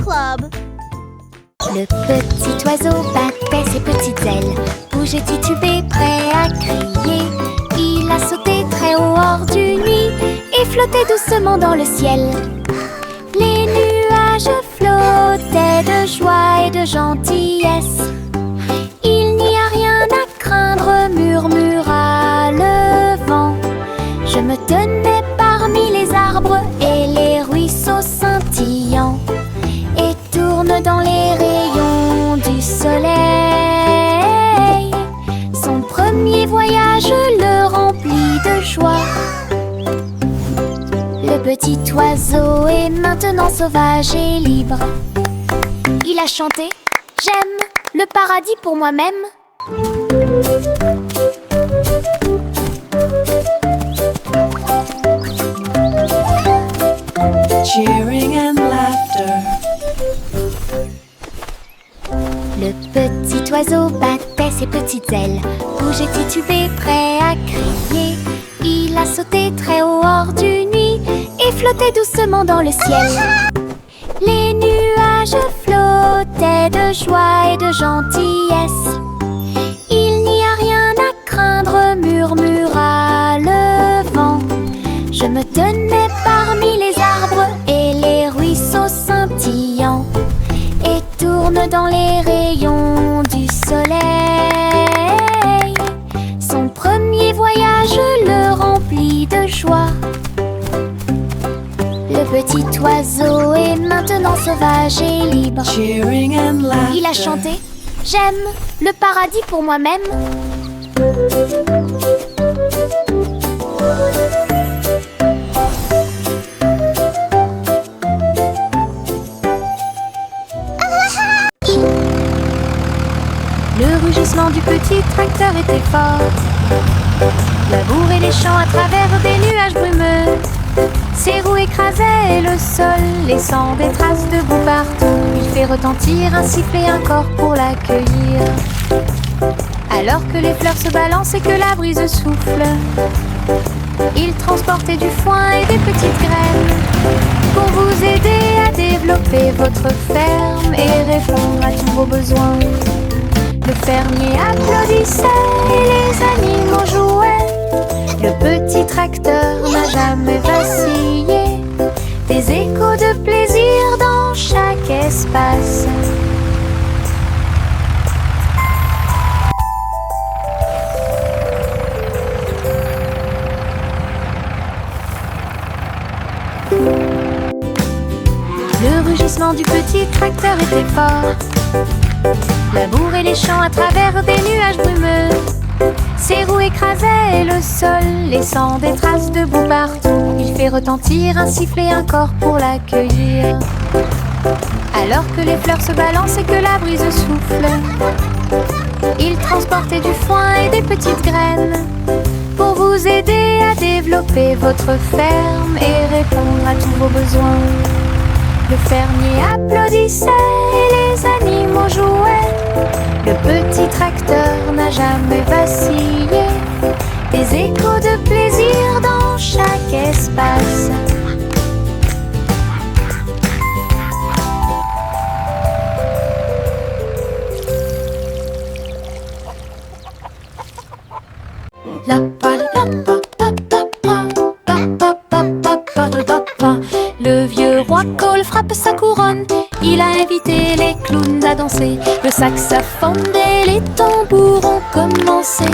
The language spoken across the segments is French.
Club. Le petit oiseau battait ses petites ailes, bougeait, titubait, prêt à crier. Il a sauté très haut hors du nid et flottait doucement dans le ciel. Les nuages flottaient de joie et de gentillesse. Il n'y a rien à craindre, murmura le vent. Je me tenais parmi les arbres et les ruisseaux scintillants, et tourne dans les rayons du soleil. Son premier voyage le remplit de joie. Le petit oiseau est maintenant sauvage et libre. Il a chanté « J'aime le paradis pour moi-même ». Cheering and laughter. Le petit oiseau battait ses petites ailes, bougeait, titubait, prêt à crier. Il a sauté très haut hors du nid et flottait doucement dans le ciel. Les nuages flottaient de joie et de gentillesse. Il n'y a rien à craindre, murmura le vent. Je me tenais parmi les arbres et les ruisseaux scintillants, et tourne dans les rayons du soleil. Son premier voyage le remplit de joie. Le petit oiseau est maintenant sauvage et libre. Cheering and laughter. Il a chanté « J'aime le paradis pour moi-même ». Le rugissement du petit tracteur était fort. Labourer les champs à travers des nuages brumeux. Ses roues écrasaient le sol, laissant des traces de boue partout. Il fait retentir un sifflet, un corps pour l'accueillir. Alors que les fleurs se balancent et que la brise souffle, il transportait du foin et des petites graines pour vous aider à développer votre ferme et répondre à tous vos besoins. Le fermier applaudissait et les animaux jouaient. Le petit tracteur n'a jamais vacillé. Des échos de plaisir dans chaque espace. Le rugissement du petit tracteur était fort. Labourer les champs à travers des nuages brumeux. Ses roues écrasaient le sol, laissant des traces de boue partout. Il fait retentir un sifflet, un corps pour l'accueillir. Alors que les fleurs se balancent et que la brise souffle, il transportait du foin et des petites graines pour vous aider à développer votre ferme et répondre à tous vos besoins. Le fermier applaudissait et les animaux jouaient. Le petit tracteur n'a jamais vacillé. Des échos de plaisir dans chaque espace. Le vieux roi Cole frappe sa couronne. Il a invité les clowns à danser. Le saxophone et les tambours ont commencé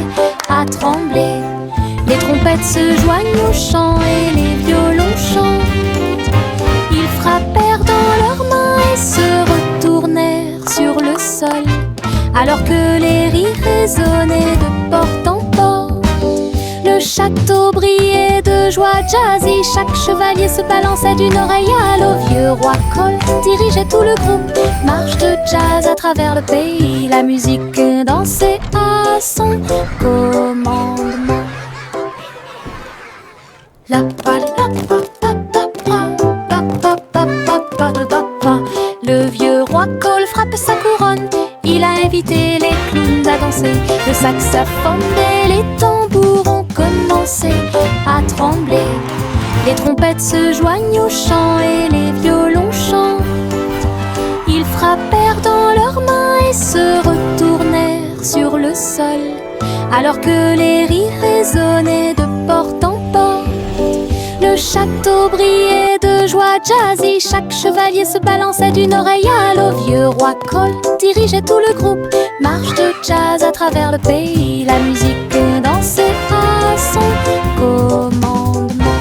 à trembler. Les trompettes se joignent au chant et les violons chantent. Ils frappèrent dans leurs mains et se retournèrent sur le sol, alors que les rires résonnaient de porte en porte. Le château brillait de joie jazzy. Chaque chevalier se balançait d'une oreille à l'autre. Vieux roi Cole dirigeait tout le groupe. Marche de jazz à travers le pays. La musique dansait à son commandement. Le vieux roi Cole frappe sa couronne. Il a invité les clowns à danser. Le saxophone et les tambours ont commencé à trembler. Les trompettes se joignent au chant et les violons chantent. frappèrent dans leurs mains et se retournèrent sur le sol, alors que les rires résonnaient de porte en porte. Le château brillait de joie jazzy, chaque chevalier se balançait d'une oreille à l'autre. Vieux roi Kroll dirigeait tout le groupe, marche de jazz à travers le pays. La musique dansait à son commandement.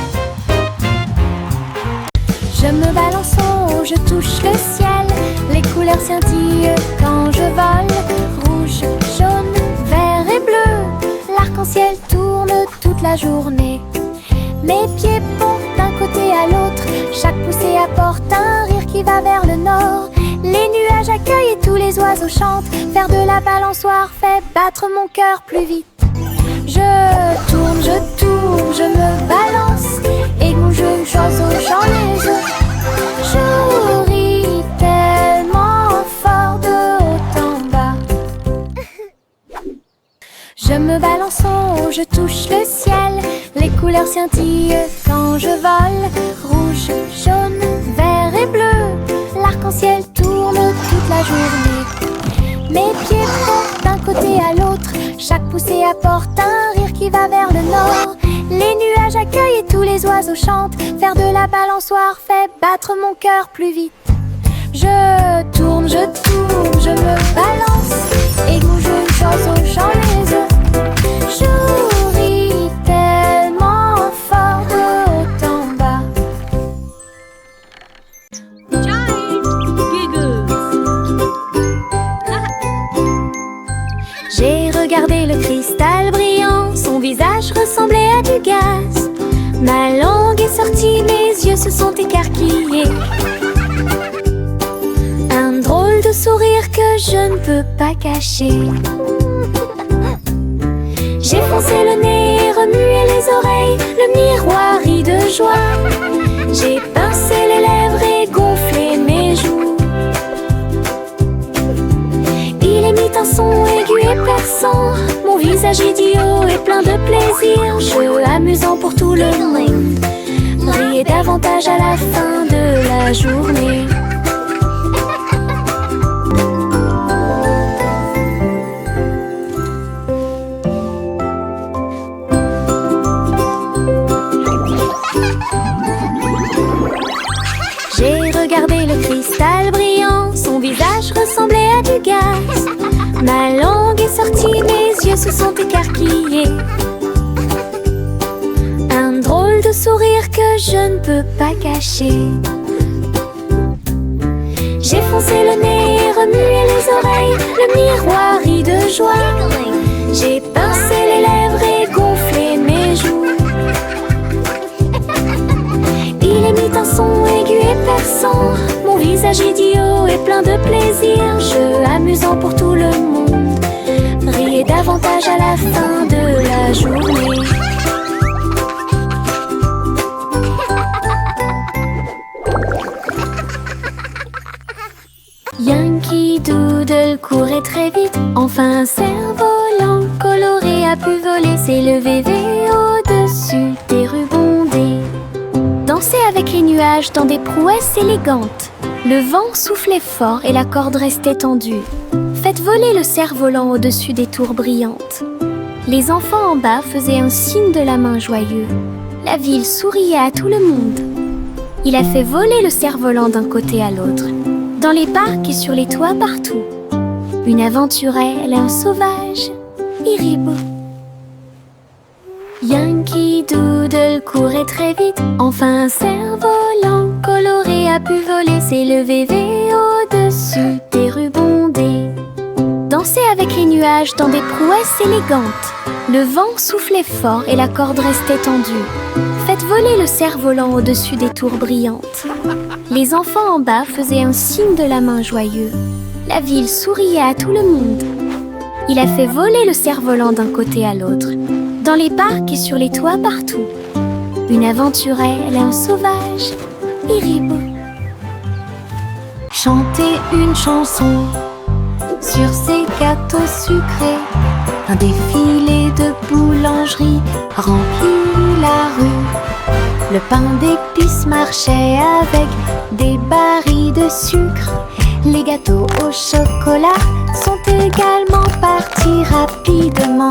Je me balance en haut, je touche le ciel, les couleurs scintillent quand je vole. Rouge, jaune, vert et bleu, l'arc-en-ciel tourne toute la journée. Mes pieds pompent d'un côté à l'autre, chaque poussée apporte un rire qui va vers le nord. Les nuages accueillent et tous les oiseaux chantent, faire de la balançoire fait battre mon cœur plus vite. Je tourne, je me balance, et mon jeu oiseau j'en les œufs. Je ris tellement fort de haut en bas. Je me balance en haut, je touche le ciel, les couleurs scintillent quand je vole. Rouge, jaune, vert et bleu, l'arc-en-ciel tourne toute la journée. Mes pieds pompent d'un côté à l'autre, chaque poussée apporte un rire qui va vers le nord. Les nuages accueillent et tous les oiseaux chantent, faire de la balançoire fait battre mon cœur plus vite. Je tourne, je me balance, et mon jeu oiseau j'en les œufs. Je ris tellement fort de haut en bas. J'ai regardé le cristal brillant, son visage ressemblait à du gaz. Ma langue est sortie, mes yeux se sont écarquillés. Un drôle de sourire que je ne peux pas cacher. J'ai foncé le nez, remué les oreilles, le miroir rit de joie. J'ai pincé les lèvres et gonflé mes joues. Il émit un son aigu et perçant, mon visage idiot est plein de plaisir. Jeu amusant pour tout le monde, riez davantage à la fin de la journée. J'ai regardé le cristal brillant, son visage ressemblait à du gaz. Ma langue est sortie, mes yeux se sont écarquillés. Un drôle de sourire que je ne peux pas cacher. J'ai foncé le nez, remué les oreilles, le miroir rit de joie. J'ai pincé les lèvres et gonflé mes joues. Il émit un son aigu et perçant, mon visage idiot est plein de plaisir. Jeu amusant pour tout le monde, riez davantage à la fin de la journée. Yankee Doodle courait très vite, enfin un cerf-volant coloré a pu voler, s'élever au-dessus des rues bondées. Danser avec les nuages dans des prouesses élégantes. Le vent soufflait fort et la corde restait tendue. Faites voler le cerf-volant au-dessus des tours brillantes. Les enfants en bas faisaient un signe de la main joyeux. La ville souriait à tout le monde. Il a fait voler le cerf-volant d'un côté à l'autre, dans les parcs et sur les toits partout. Une aventurelle, un sauvage, Hiribo. Yankee Doodle courait très vite, enfin un cerf-volant coloré a pu voler, s'élever au-dessus des rues bondées. Danser avec les nuages dans des prouesses élégantes. Le vent soufflait fort et la corde restait tendue. Faites voler le cerf-volant au-dessus des tours brillantes. Les enfants en bas faisaient un signe de la main joyeux. La ville souriait à tout le monde. Il a fait voler le cerf-volant d'un côté à l'autre, dans les parcs et sur les toits partout. Une aventurelle, un sauvage, Hiribo. Chanter une chanson sur ces gâteaux sucrés. Un défilé de boulangerie remplit la rue. Le pain d'épices marchait avec des barils de sucre. Les gâteaux au chocolat sont également partis rapidement.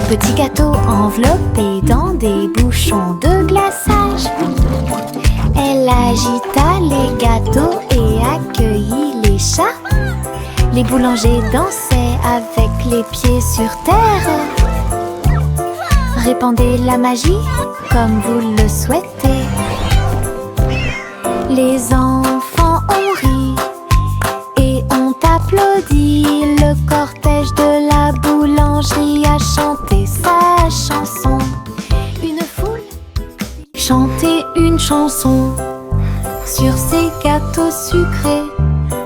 Petit gâteau enveloppé dans des bouchons de glaçage. Elle agita les gâteaux et accueillit les chats. Les boulangers dansaient avec les pieds sur terre. Répandez la magie comme vous le souhaitez. Les enfants ont ri et ont applaudi. Le cortège de la boulangerie a chanté sa chanson. Une foule chantait une chanson sur ces gâteaux sucrés.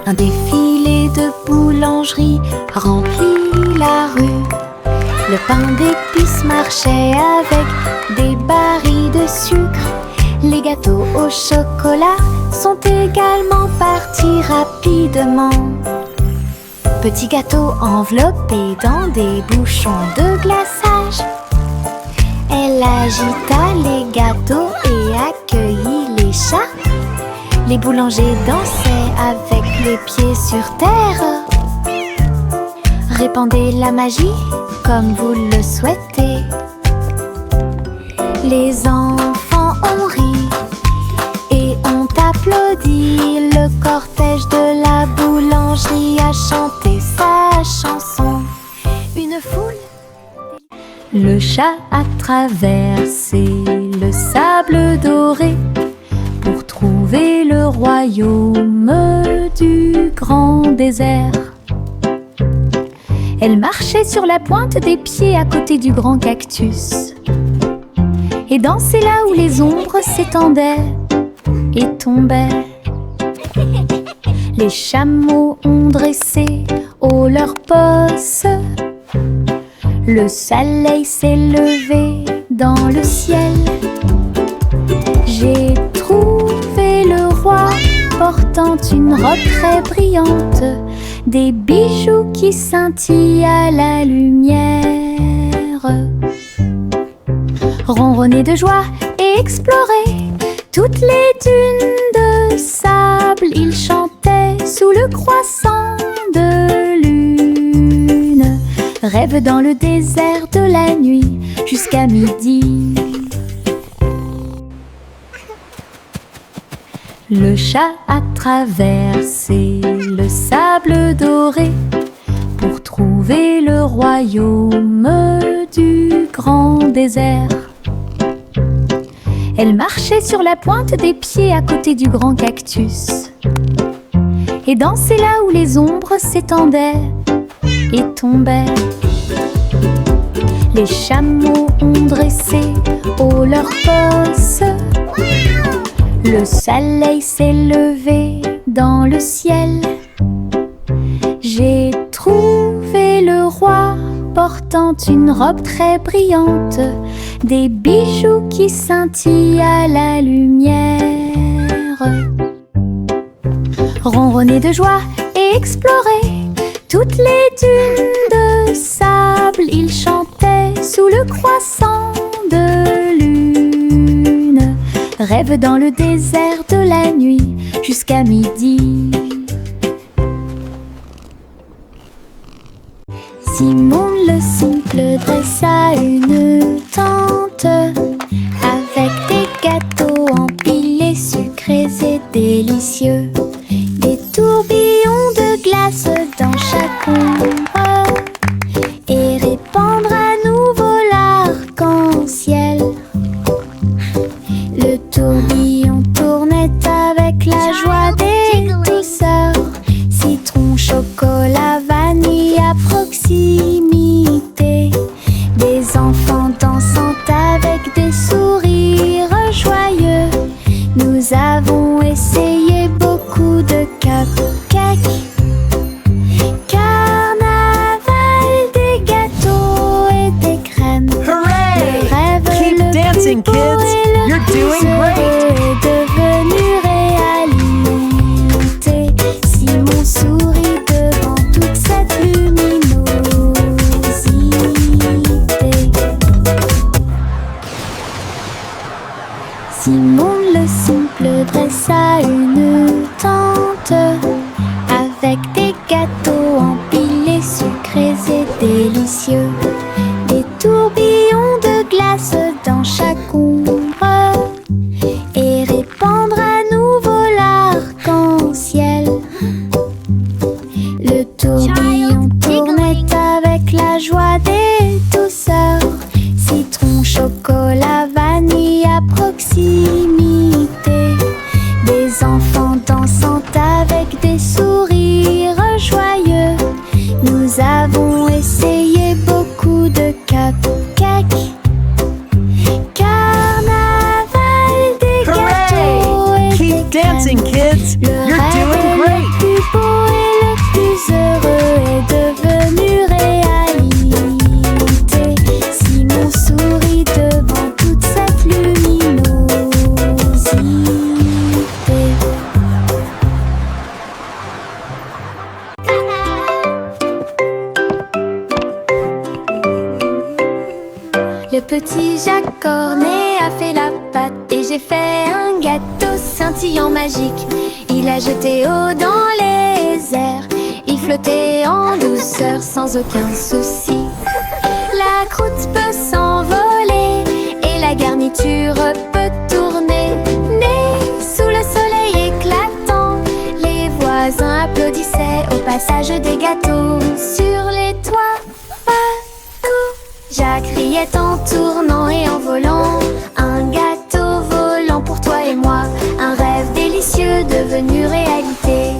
Un défilé de boulangerie remplit la rue. Le pain d'épices marchait avec des barils de sucre. Les gâteaux au chocolat sont également partis rapidement. Petit gâteau enveloppé dans des bouchons de glaçage. Elle agita les gâteaux et accueillit les chats. Les boulangers dansaient avec les pieds sur terre. Répandez la magie comme vous le souhaitez. Les enfants ont ri et ont applaudi. Le cortège de la boulangerie a chanté sa chanson. Une foule. Le chat a traversé le sable doré pour trouver le royaume du grand désert. Elle marchait sur la pointe des pieds à côté du grand cactus et dansait là où les ombres s'étendaient et tombaient. Les chameaux ont dressé haut leurs posses. Le soleil s'est levé dans le ciel. J'ai trouvé le roi portant une robe très brillante, des bijoux qui scintillent à la lumière. Ronronner de joie et explorer toutes les dunes de sable, il chantait sous le croissant de lune. Rêve dans le désert de la nuit jusqu'à midi. Le chat a traversé le sable doré pour trouver le royaume du grand désert. Elle marchait sur la pointe des pieds à côté du grand cactus et dansait là où les ombres s'étendaient et tombaient. Les chameaux ont dressé haut leurs posses. Le soleil s'est levé dans le ciel. J'ai trouvé le roi portant une robe très brillante, des bijoux qui scintillent à la lumière. Ronronner de joie et explorer toutes les dunes de sable, il chantait sous le croissant de lune. Rêve dans le désert de la nuit jusqu'à midi. Simon le simple dressa une tente avec des gâteaux empilés, sucrés et délicieux, des tourbillons de glace dans chaque ombre et répandre à nouveau l'arc-en-ciel. Le tourbillon tournait avec la joie des douceurs, citron, chocolat, vanille à proximité. Des enfants dansant avec des sourires joyeux. Nous avons essayé beaucoup de cupcakes. Carnaval, des gâteaux et des crèmes. Hooray! Le rêve Keep le dancing, plus beau kids! et le You're doing plus great! heureux est devenu réalité. Simon sourit devant toute cette luminosité. Simon le simple Le dressa une tente avec des gâteaux empilés, sucrés et délicieux. Des tourbillons de glace dans chaque ombre et répandre à nouveau l'arc-en-ciel. Le tourbillon tournait avec la joie des douceurs. Citron, chocolat, vanille à proximité. Des enfants dansant avec des sourires joyeux. Nous avons essayé beaucoup de cupcakes. Carnaval des gâteaux et Keep des dancing, crèmes. kids! Le You're rêve doing le great! plus beau et le plus heureux est devenu réalité. Simon sourit devant toute cette luminosité. Le petit Jacques Cornet a fait la pâte et j'ai fait un gâteau scintillant magique. Il a jeté eau dans les airs, il flottait en douceur sans aucun souci. La croûte peut s'envoler et la garniture peut tourner. Né sous le soleil éclatant, les voisins applaudissaient au passage des gâteaux. Sur les toits, partout, Jacques riait en tournant et en volant. Un gâteau volant pour toi et moi, un rêve délicieux devenu réalité.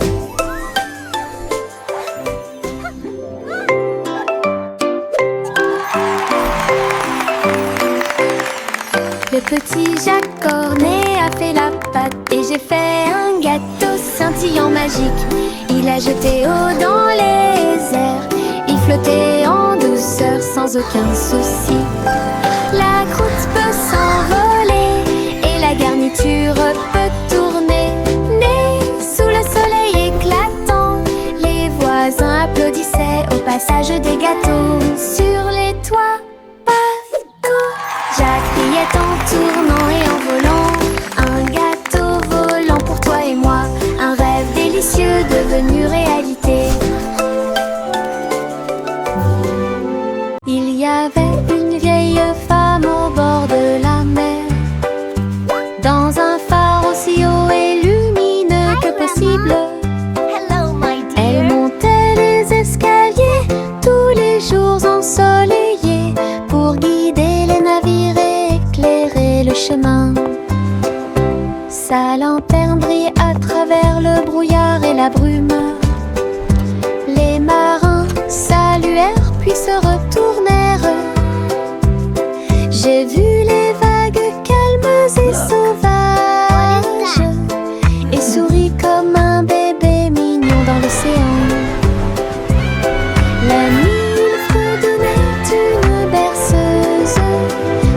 Le petit Jacques Cornet a fait la pâte et j'ai fait un gâteau scintillant magique. Il a jeté eau dans les airs, il flottait en douceur sans aucun souci. La croûte peut s'envoler et la garniture peut tourner. Né sous le soleil éclatant, les voisins applaudissaient au passage des gâteaux. Sur les toits, partout, Jacques riait en tournant et en volant. Un gâteau volant pour toi et moi, un rêve délicieux devenu réalité. Il y avait une vieille femme au bord de la mer, dans un phare aussi haut et lumineux que possible. Elle montait les escaliers tous les jours ensoleillés pour guider les navires et éclairer le chemin. Sa lanterne brillait à travers le brouillard et la brume. Les marins saluèrent puis se retournèrent. J'ai vu les vagues calmes et sauvages et souris comme un bébé mignon dans l'océan. La nuit, il fredonnait une berceuse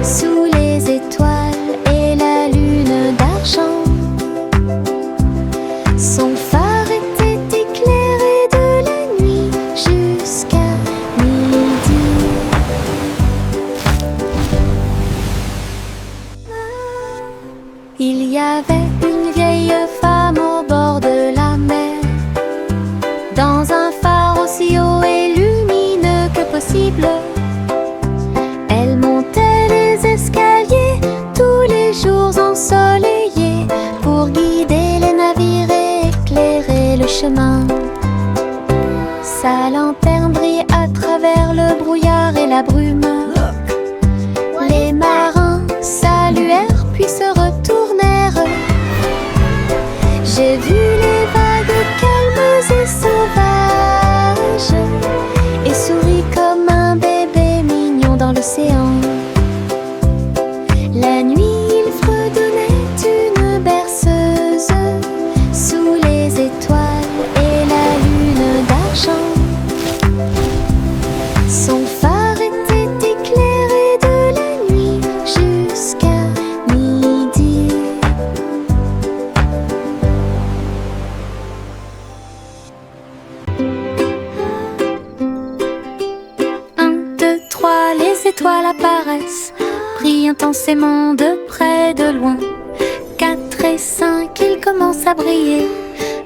sous les étoiles et la lune d'argent. Son phare était éclairé de la nuit jusqu'à midi. Il y avait une vieille femme au bord de la mer, dans un phare aussi haut et lumineux que possible. Elle montait les escaliers tous les jours ensoleillés pour guider les navires et éclairer le chemin. Sa lanterne brillait à travers le brouillard et la brume. Les marins saluèrent puis se retournèrent. J'ai vu les vagues calmes et sauvages et souris comme un bébé mignon dans l'océan. La nuit, il fredonnait une berceuse sous les étoiles et la lune d'argent. Son phare était éclairé de la nuit jusqu'à midi. Un, deux, trois, les étoiles apparaissent, brillent intensément de près, de loin. 4 et 5, commence à briller.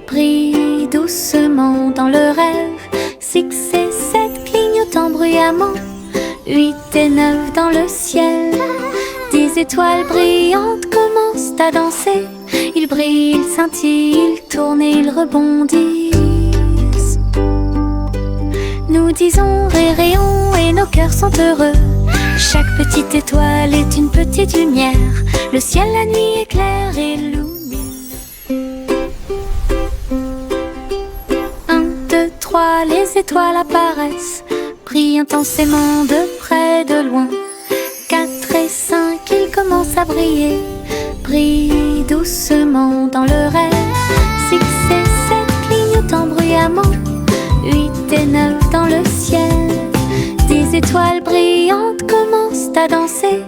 Brille doucement dans le rêve. 6 et 7 clignotant bruyamment. 8 et 9 dans le ciel. 10 étoiles brillantes commencent à danser. Ils brillent, ils scintillent, ils tournent et ils rebondissent. Nous disons rayons et nos cœurs sont heureux. Chaque petite étoile est une petite lumière. Le ciel la nuit éclaire et illumine. 1, 2, 3, les étoiles apparaissent. Brillent intensément de près, de loin. 4 et 5, ils commencent à briller. Brillent doucement dans le rêve. 6 et 7 clignotant bruyamment. 8 et 9 dans le ciel. 10 étoiles brillantes commencent à danser.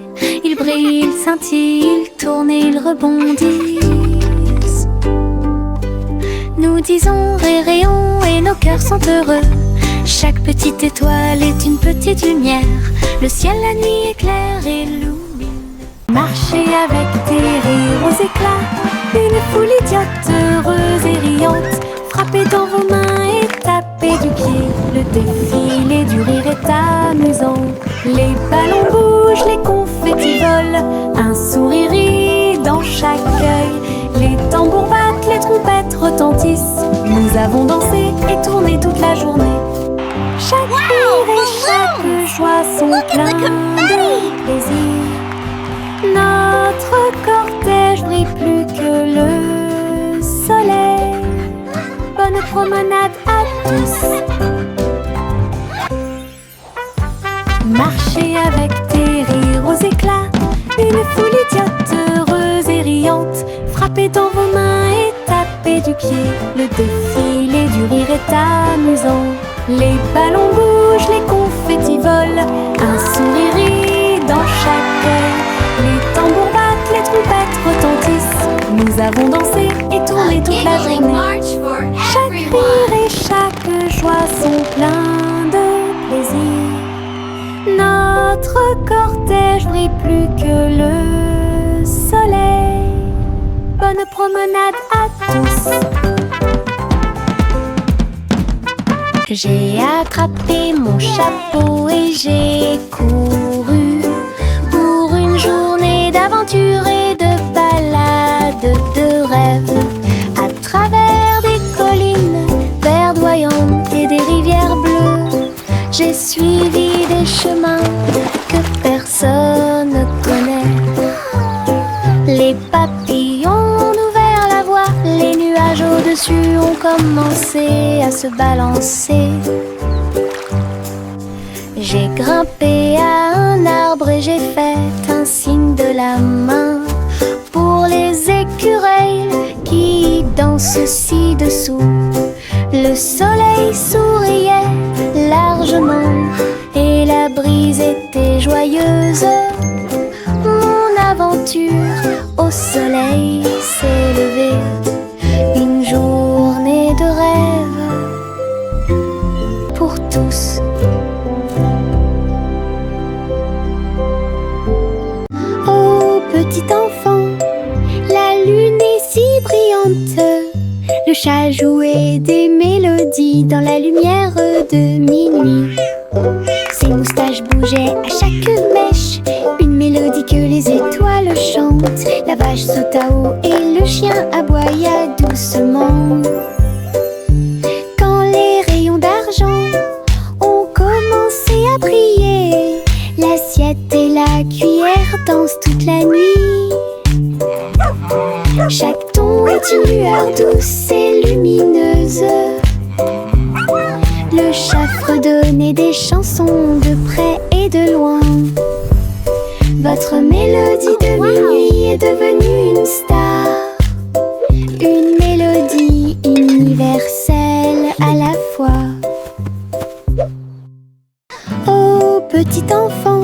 Ils brillent, ils scintillent, ils tournent et ils rebondissent. Nous disons rayons et nos cœurs sont heureux. Chaque petite étoile est une petite lumière. Le ciel la nuit éclaire et illumine. Marchez avec des rires aux éclats. Une foule idiote, heureuse et riante. Frappez dans vos mains et tapez du pied. Le défilé du rire est amusant. Les ballons bougent, les confettis volent. Un sourire rit dans chaque œil. Les tambours battent, les trompettes retentissent. Nous avons dansé et tourné toute la journée. Chaque rire et chaque joie sont pleins de plaisir. Notre cortège brille plus que le soleil. Bonne promenade à tous. Marchez avec des rires aux éclats. Une foule idiote, heureuse et riante. Frappez dans vos mains et tapez du pied. Le défilé du rire est amusant. Les ballons bougent, les confettis volent. Un sourire rit dans chaque œil. Les tambours battent, les trompettes retentissent. Nous avons dansé et tourné toute la journée. Chaque rire et chaque joie sont pleins de plaisir. Notre cortège brille plus que le soleil. Bonne promenade à tous. J'ai attrapé mon chapeau et j'ai couru pour une journée d'aventure et de balade, de rêve. À travers des collines verdoyantes et des rivières bleues, j'ai suivi des chemins que personne ne connaît. Les papillons ont ouvert la voie, les nuages au-dessus ont commencé à se balancer. J'ai grimpé à un arbre et j'ai fait un signe de la main pour les écureuils qui dansent ci-dessous. Le soleil souriait largement et la brise était joyeuse. Mon aventure au soleil s'est levée. Une journée de rêve pour tous. Oh petit enfant, la lune est si brillante. Le chat jouait des mélodies dans la lumière de minuit. Ses moustaches bougeaient à chaque mèche, une mélodie que les étoiles chantent. La vache sauta haut et le chien aboya doucement. Quand les rayons d'argent ont commencé à briller, l'assiette et la cuillère dansent toute la nuit. Chaque ton est une lueur douce et lumineuse. Le chat fredonnait des chansons de près et de loin. Votre mélodie de minuit est devenue une star. Une mélodie universelle à la fois. Oh petit enfant,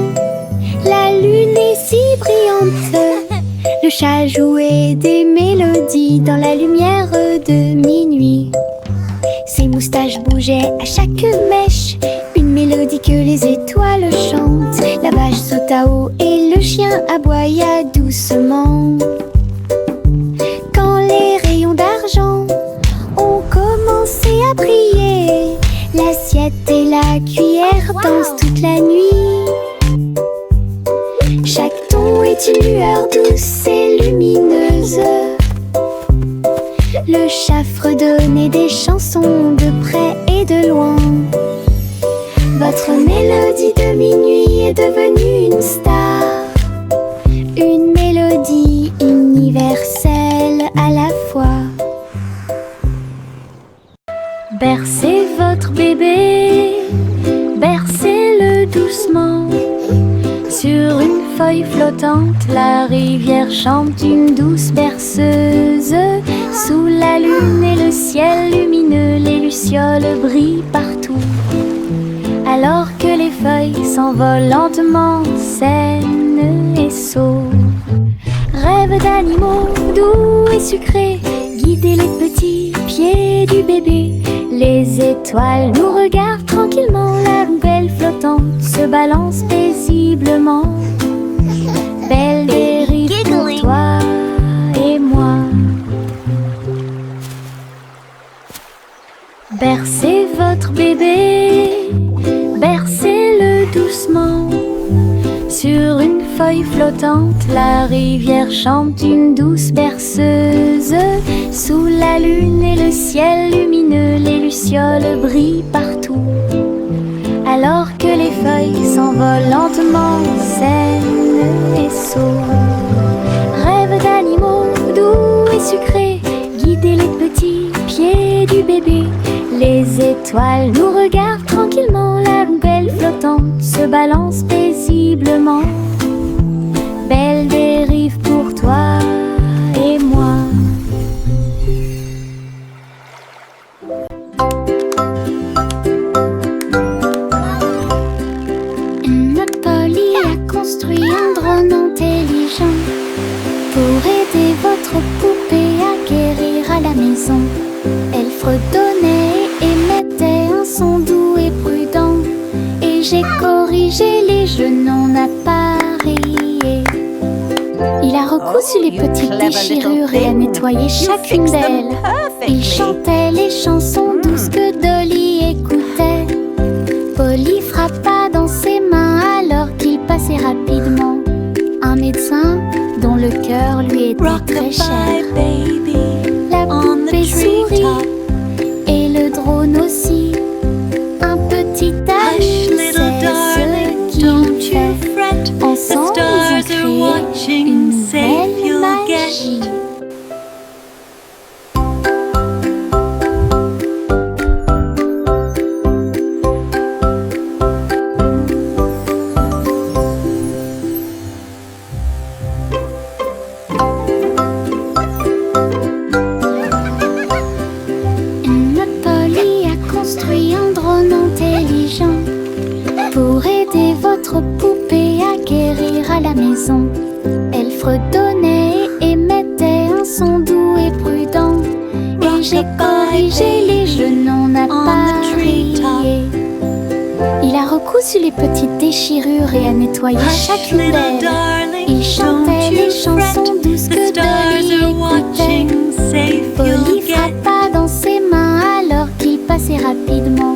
la lune est si brillante. Le chat jouait des mélodies dans la lumière de minuit. Ses moustaches bougeaient à chaque mèche, une mélodie que les étoiles chantent. La vache sauta haut et le chien aboya doucement. Quand les rayons deux chats fredonnaient des chansons de près et de loin. Votre mélodie de minuit est devenue une star, une mélodie universelle à la fois. Bercez votre bébé, bercez-le doucement. Sur une feuille flottante, la rivière chante une douce berceuse. Sous la lune et le ciel lumineux, les lucioles brillent partout. Alors que les feuilles s'envolent lentement, saines et sauves. Rêve d'animaux doux et sucrés, guidez les petits pieds du bébé. Les étoiles nous regardent tranquillement, la poubelle flottante se balance paisiblement. Belle dérive pour toi et moi. Bercez votre bébé, bercez-le doucement. Sur une feuille flottante, la rivière chante une douce berceuse. Sous la lune et le ciel lumineux, les lucioles brillent partout. Alors que les feuilles s'envolent lentement, saines et sauves. Rêve d'animaux doux et sucrés, guidez les petits pieds du bébé. Les étoiles nous regardent tranquillement, la poubelle flottante se balance paisiblement. Belle dérive pour toi et moi. Notre Polly a construit un drone intelligent pour aider votre poupée à guérir à la maison. Elle fredonnait et émettait un son doux et prudent, et j'ai corrigé les jeux non appareillés. Il a recousu les petites déchirures et a nettoyé chacune d'elles. Il chantait les chansons douces que Dolly écoutait. Polly frappa dans ses mains alors qu'il passait rapidement. Un médecin dont le cœur lui était très cher. La poupée sourit et le drone aussi. Un petit ami, c'est ce qu'il fait. Ensemble, ils ont créé une nouvelle magie. Notre Polly a construit un drone intelligent pour aider votre poupée à guérir à la maison. Elle fredonnait et émettait un son doux et prudent, et j'ai corrigé les jeux non appareillés. Il a recousu les petites déchirures et a nettoyé chacune d'elles. Il chantait les chansons douces que Dolly écoutait. Polly frappa dans ses mains alors qu'il passait rapidement.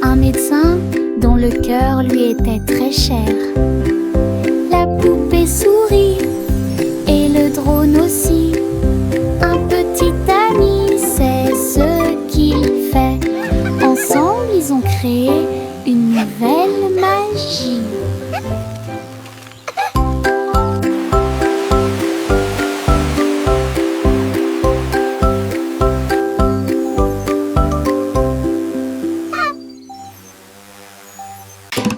Un médecin dont le cœur lui était très cher. La poupée sourit et le drone aussi. Un petit ami, c'est ce qu'il fait. Ensemble, ils ont créé une nouvelle magie.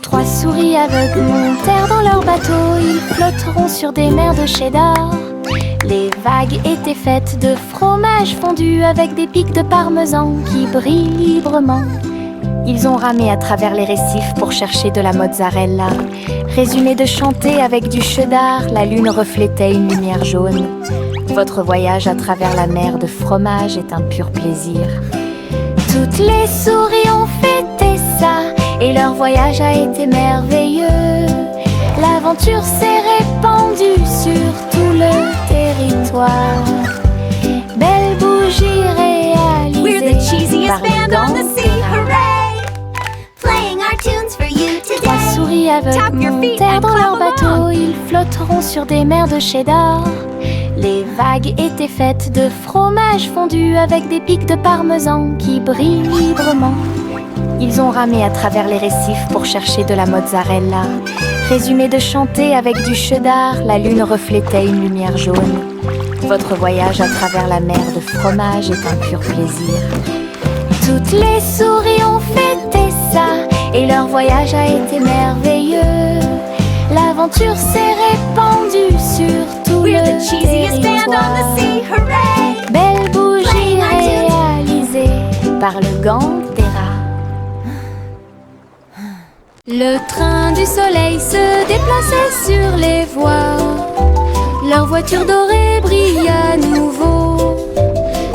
Trois souris aveugles montèrent dans leur bateau. Ils flotteront sur des mers de cheddar. Les vagues étaient faites de fromage fondu avec des pics de parmesan qui brillent librement. Ils ont ramé à travers les récifs pour chercher de la mozzarella. Résumé de chanter avec du cheddar, la lune reflétait une lumière jaune. Votre voyage à travers la mer de fromage est un pur plaisir. Toutes les souris ont fêté ça et leur voyage a été merveilleux. L'aventure s'est répandue sur tout le territoire. Belle bougie réalisée. We're the cheesiest par band on the sea, Gandhi. hooray! Playing our tunes for you Trois today. souris Tap aveugles your feet montèrent and dans leur clap bateau. along. Ils flotteront sur des mers de cheddar. Les vagues étaient faites de fromage fondu avec des pics de parmesan qui brillent librement. Ils ont ramé à travers les récifs pour chercher de la mozzarella. Résumé de chanter avec du cheddar, la lune reflétait une lumière jaune. Votre voyage à travers la mer de fromage est un pur plaisir. Toutes les souris ont fêté ça et leur voyage a été merveilleux. L'aventure s'est répandue sur tout We're le the cheesiest band on the sea, hooray! Belle bougie Playing our tunes. réalisée par le gang des rats. Le train du soleil se déplaçait sur les voies. Leur voiture dorée brille à nouveau.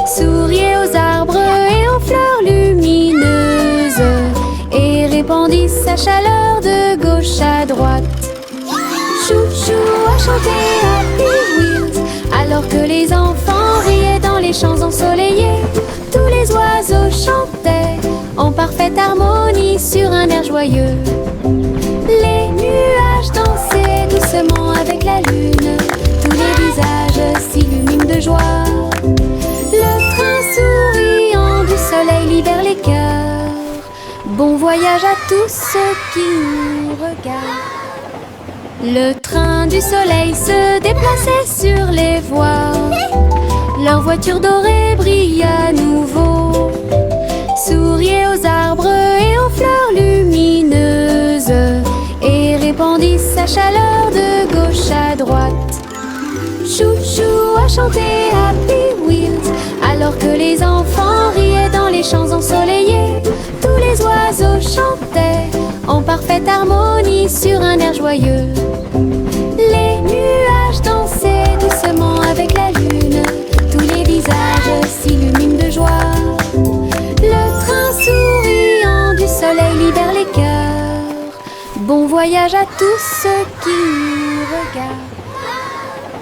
Souriait aux arbres et aux fleurs lumineuses et répandit sa chaleur de gauche à droite. Chou-chou a chanté Happy Wheels alors que les enfants riaient dans les champs ensoleillés. Tous les oiseaux chantaient en parfaite harmonie sur un air joyeux. Les nuages dansaient doucement avec la lune. Tous les visages s'illuminent de joie. Le train souriant du soleil libère les cœurs. Bon voyage à tous ceux qui nous regardent. Le train du soleil se déplaçait sur les voies. Leur voiture dorée brille à nouveau. Souriait aux arbres et aux fleurs lumineuses et répandit sa chaleur de gauche à droite. Chou-chou a chanté Happy Wheels alors que les enfants riaient dans les champs ensoleillés. Tous les oiseaux chantaient en parfaite harmonie sur un air joyeux. Les nuages dansaient doucement avec la lune. Tous les visages s'illuminent de joie. Le train souriant du soleil libère les cœurs. Bon voyage à tous ceux qui nous regardent.